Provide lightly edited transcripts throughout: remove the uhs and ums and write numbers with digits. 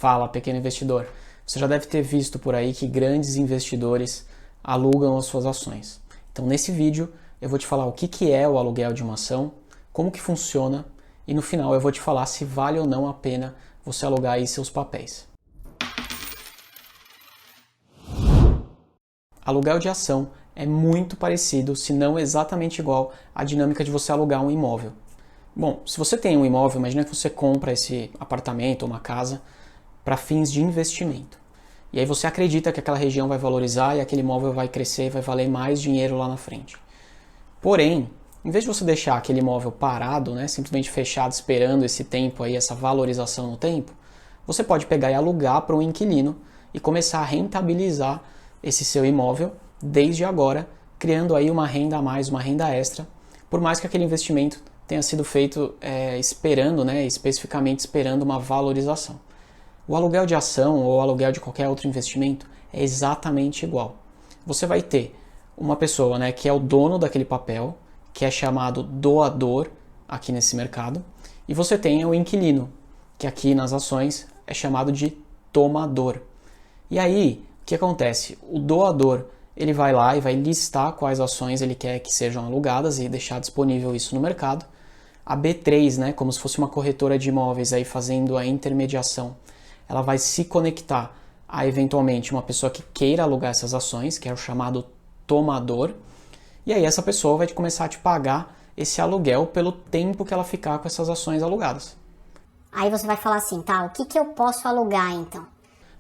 Fala, pequeno investidor. Você já deve ter visto por aí que grandes investidores alugam as suas ações. Então, nesse vídeo, eu vou te falar o que é o aluguel de uma ação, como que funciona e no final eu vou te falar se vale ou não a pena você alugar aí seus papéis. Aluguel de ação é muito parecido, se não exatamente igual, à dinâmica de você alugar um imóvel. Bom, se você tem um imóvel, imagina que você compra esse apartamento ou uma casa para fins de investimento. E aí você acredita que aquela região vai valorizar e aquele imóvel vai crescer e vai valer mais dinheiro lá na frente. Porém, em vez de você deixar aquele imóvel parado, simplesmente fechado, esperando esse tempo aí, essa valorização no tempo, você pode pegar e alugar para um inquilino e começar a rentabilizar esse seu imóvel desde agora, criando aí uma renda a mais, uma renda extra, por mais que aquele investimento tenha sido feito especificamente esperando uma valorização. O aluguel de ação ou aluguel de qualquer outro investimento é exatamente igual. Você vai ter uma pessoa que é o dono daquele papel, que é chamado doador aqui nesse mercado, e você tem o inquilino, que aqui nas ações é chamado de tomador. E aí, o que acontece? O doador ele vai lá e vai listar quais ações ele quer que sejam alugadas e deixar disponível isso no mercado. A B3, como se fosse uma corretora de imóveis aí fazendo a intermediação, ela vai se conectar a eventualmente uma pessoa que queira alugar essas ações, que é o chamado tomador, e aí essa pessoa vai começar a te pagar esse aluguel pelo tempo que ela ficar com essas ações alugadas. Aí você vai falar assim, tá, o que eu posso alugar então?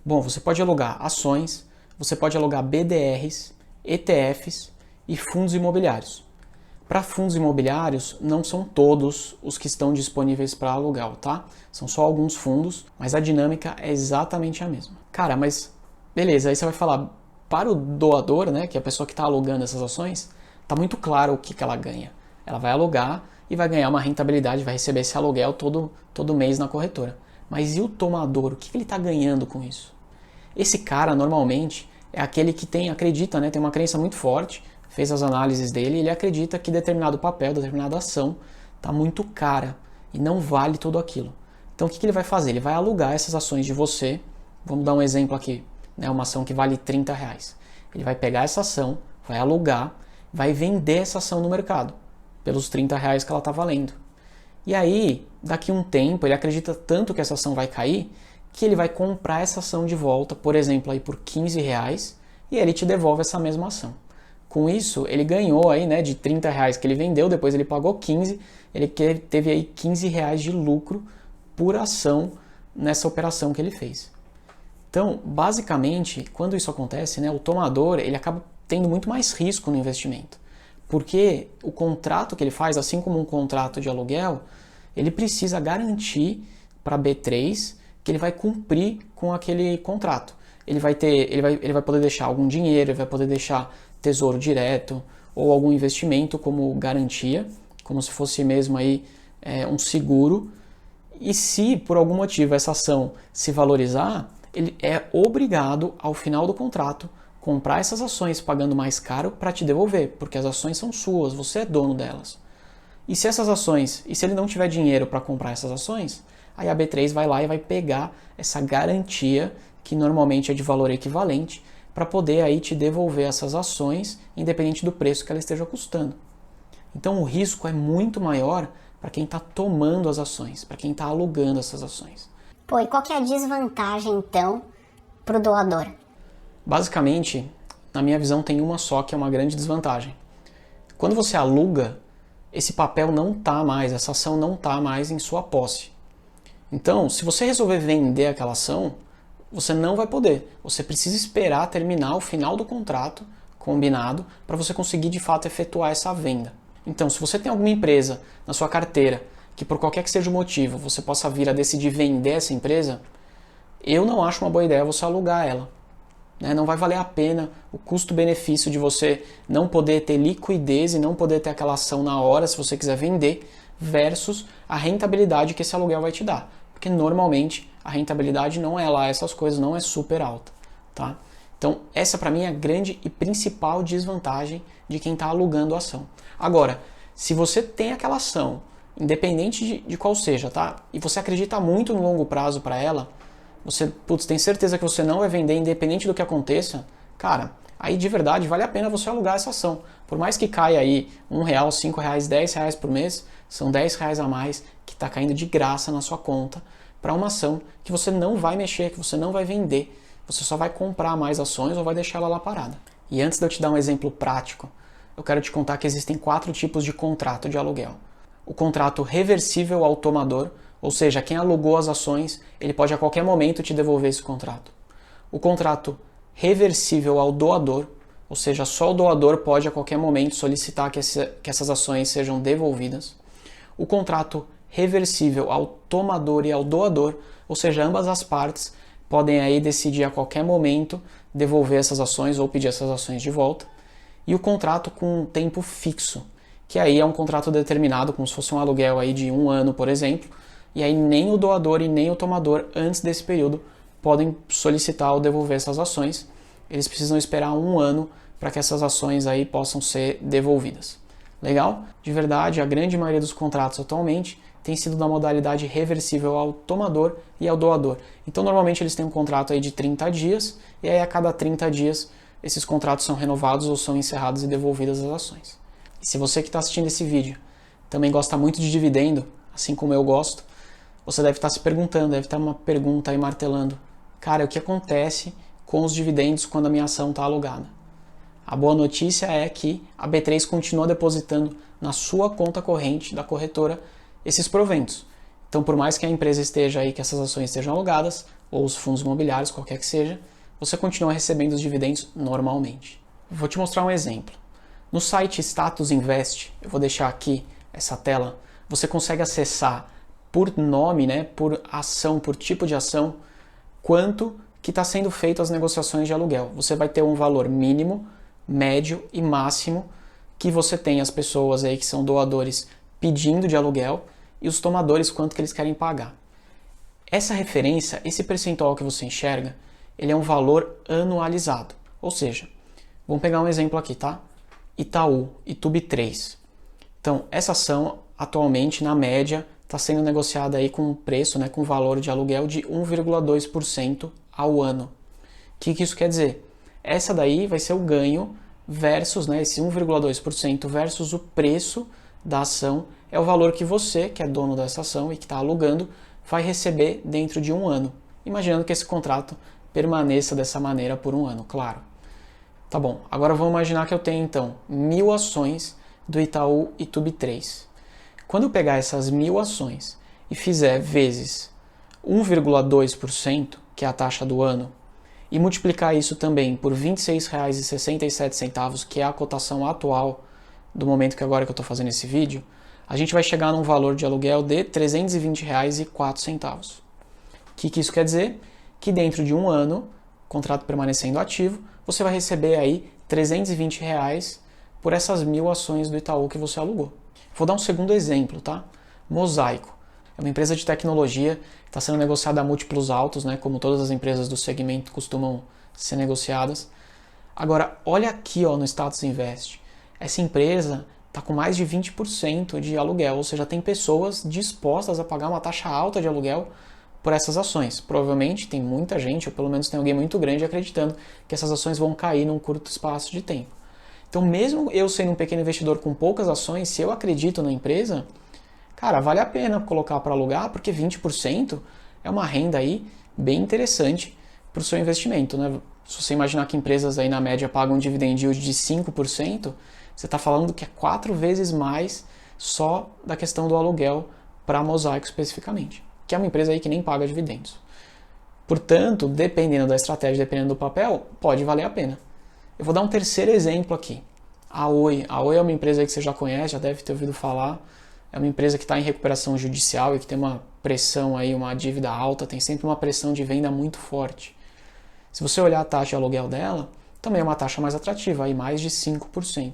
Bom, você pode alugar ações, você pode alugar BDRs, ETFs e fundos imobiliários. Para fundos imobiliários, não são todos os que estão disponíveis para alugar, tá? São só alguns fundos, mas a dinâmica é exatamente a mesma. Cara, mas beleza, aí você vai falar, para o doador, que é a pessoa que está alugando essas ações, tá muito claro o que ela ganha. Ela vai alugar e vai ganhar uma rentabilidade, vai receber esse aluguel todo mês na corretora. Mas e o tomador, o que ele está ganhando com isso? Esse cara, normalmente, é aquele que acredita, tem uma crença muito forte, fez as análises dele e ele acredita que determinado papel, determinada ação está muito cara e não vale tudo aquilo. Então o que ele vai fazer? Ele vai alugar essas ações de você. Vamos dar um exemplo aqui, uma ação que vale R$30. Ele vai pegar essa ação, vai alugar, vai vender essa ação no mercado pelos R$30 que ela está valendo. E aí, daqui um tempo, ele acredita tanto que essa ação vai cair que ele vai comprar essa ação de volta, por exemplo, aí por R$15 e ele te devolve essa mesma ação. Com isso, ele ganhou aí, de R$30 que ele vendeu, depois ele pagou 15, ele teve aí R$15 de lucro por ação nessa operação que ele fez. Então, basicamente, quando isso acontece, o tomador ele acaba tendo muito mais risco no investimento, porque o contrato que ele faz, assim como um contrato de aluguel, ele precisa garantir para a B3 que ele vai cumprir com aquele contrato. Ele vai poder deixar algum dinheiro, ele vai poder deixar tesouro direto ou algum investimento como garantia, como se fosse mesmo aí um seguro. E se por algum motivo essa ação se valorizar, ele é obrigado ao final do contrato comprar essas ações pagando mais caro para te devolver, porque as ações são suas, você é dono delas. E se ele não tiver dinheiro para comprar essas ações, aí a B3 vai lá e vai pegar essa garantia, que normalmente é de valor equivalente, para poder aí te devolver essas ações, independente do preço que ela esteja custando. Então o risco é muito maior para quem está tomando as ações, para quem está alugando essas ações. Pô, e qual que é a desvantagem então para o doador? Basicamente, na minha visão, tem uma só que é uma grande desvantagem. Quando você aluga, esse papel não está mais, essa ação não está mais em sua posse. Então, se você resolver vender aquela ação, você não vai poder. Você precisa esperar terminar o final do contrato combinado para você conseguir de fato efetuar essa venda. Então, se você tem alguma empresa na sua carteira que por qualquer que seja o motivo você possa vir a decidir vender essa empresa, eu não acho uma boa ideia você alugar ela. Não vai valer a pena o custo-benefício de você não poder ter liquidez e não poder ter aquela ação na hora se você quiser vender, versus a rentabilidade que esse aluguel vai te dar. Porque normalmente a rentabilidade não é lá essas coisas, não é super alta. Tá? Então essa para mim é a grande e principal desvantagem de quem está alugando a ação. Agora, se você tem aquela ação, independente de qual seja, tá? E você acredita muito no longo prazo para ela, você, putz, tem certeza que você não vai vender independente do que aconteça, cara, aí de verdade vale a pena você alugar essa ação. Por mais que caia aí R$1, R$5, R$10 por mês, são R$10 a mais que está caindo de graça na sua conta para uma ação que você não vai mexer, que você não vai vender. Você só vai comprar mais ações ou vai deixar ela lá parada. E antes de eu te dar um exemplo prático, eu quero te contar que existem 4 tipos de contrato de aluguel. O contrato reversível ao tomador, ou seja, quem alugou as ações, ele pode a qualquer momento te devolver esse contrato. O contrato reversível ao doador, ou seja, só o doador pode a qualquer momento solicitar que essas ações sejam devolvidas. O contrato reversível ao tomador e ao doador, ou seja, ambas as partes podem aí decidir a qualquer momento devolver essas ações ou pedir essas ações de volta. E o contrato com um tempo fixo, que aí é um contrato determinado, como se fosse um aluguel aí de 1 ano, por exemplo, e aí nem o doador e nem o tomador, antes desse período, podem solicitar ou devolver essas ações. Eles precisam esperar 1 ano para que essas ações aí possam ser devolvidas. Legal? De verdade, a grande maioria dos contratos atualmente tem sido da modalidade reversível ao tomador e ao doador. Então, normalmente eles têm um contrato aí de 30 dias, e aí a cada 30 dias esses contratos são renovados ou são encerrados e devolvidas as ações. E se você que está assistindo esse vídeo também gosta muito de dividendo, assim como eu gosto, você deve estar se perguntando, deve estar uma pergunta aí martelando. Cara, o que acontece com os dividendos quando a minha ação está alugada? A boa notícia é que a B3 continua depositando na sua conta corrente da corretora esses proventos. Então, por mais que a empresa esteja aí, que essas ações estejam alugadas, ou os fundos imobiliários, qualquer que seja, você continua recebendo os dividendos normalmente. Vou te mostrar um exemplo. No site Status Invest, eu vou deixar aqui essa tela, você consegue acessar por nome, né, por ação, por tipo de ação, quanto que está sendo feito as negociações de aluguel. Você vai ter um valor mínimo, médio e máximo que você tem as pessoas aí que são doadores pedindo de aluguel e os tomadores quanto que eles querem pagar. Essa referência, esse percentual que você enxerga, ele é um valor anualizado. Ou seja, vamos pegar um exemplo aqui, tá? Itaú, ITUB3. Então, essa ação atualmente, na média, está sendo negociada aí com um preço, né, com valor de aluguel de 1,2% ao ano. O que isso quer dizer? Essa daí vai ser o ganho versus, né, esse 1,2% versus o preço da ação, é o valor que você, que é dono dessa ação e que está alugando, vai receber dentro de 1 ano. Imaginando que esse contrato permaneça dessa maneira por 1 ano, claro. Tá bom, agora vamos imaginar que eu tenho então 1000 ações do Itaú ITUB3. Quando eu pegar essas 1000 ações e fizer vezes 1,2%, que é a taxa do ano, e multiplicar isso também por R$ 26,67, que é a cotação atual do momento que agora que eu estou fazendo esse vídeo, a gente vai chegar num valor de aluguel de R$ 320,04. O que isso quer dizer? Que dentro de 1 ano, contrato permanecendo ativo, você vai receber aí R$ 320 por essas 1000 ações do Itaú que você alugou. Vou dar um segundo exemplo, tá? Mosaico. É uma empresa de tecnologia que está sendo negociada a múltiplos altos, né? Como todas as empresas do segmento costumam ser negociadas. Agora, olha aqui, ó, no Status Invest. Essa empresa está com mais de 20% de aluguel, ou seja, tem pessoas dispostas a pagar uma taxa alta de aluguel por essas ações. Provavelmente tem muita gente, ou pelo menos tem alguém muito grande acreditando que essas ações vão cair num curto espaço de tempo. Então, mesmo eu sendo um pequeno investidor com poucas ações, se eu acredito na empresa, cara, vale a pena colocar para alugar, porque 20% é uma renda aí bem interessante para o seu investimento, né? Se você imaginar que empresas aí na média pagam um dividend yield de 5%, você está falando que é 4 vezes mais só da questão do aluguel para a Mosaico especificamente, que é uma empresa aí que nem paga dividendos. Portanto, dependendo da estratégia, dependendo do papel, pode valer a pena. Eu vou dar um terceiro exemplo aqui. A Oi. A Oi é uma empresa aí que você já conhece, já deve ter ouvido falar. É uma empresa que está em recuperação judicial e que tem uma pressão aí, uma dívida alta, tem sempre uma pressão de venda muito forte. Se você olhar a taxa de aluguel dela, também é uma taxa mais atrativa, aí mais de 5%.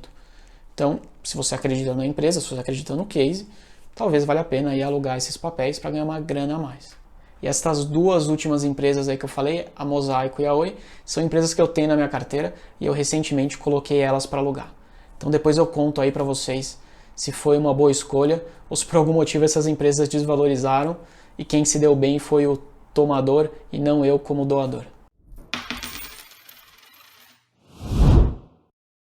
Então, se você acredita na empresa, se você acredita no case, talvez valha a pena aí alugar esses papéis para ganhar uma grana a mais. E essas duas últimas empresas aí que eu falei, a Mosaico e a Oi, são empresas que eu tenho na minha carteira e eu recentemente coloquei elas para alugar. Então depois eu conto aí para vocês se foi uma boa escolha ou se por algum motivo essas empresas desvalorizaram e quem se deu bem foi o tomador e não eu como doador.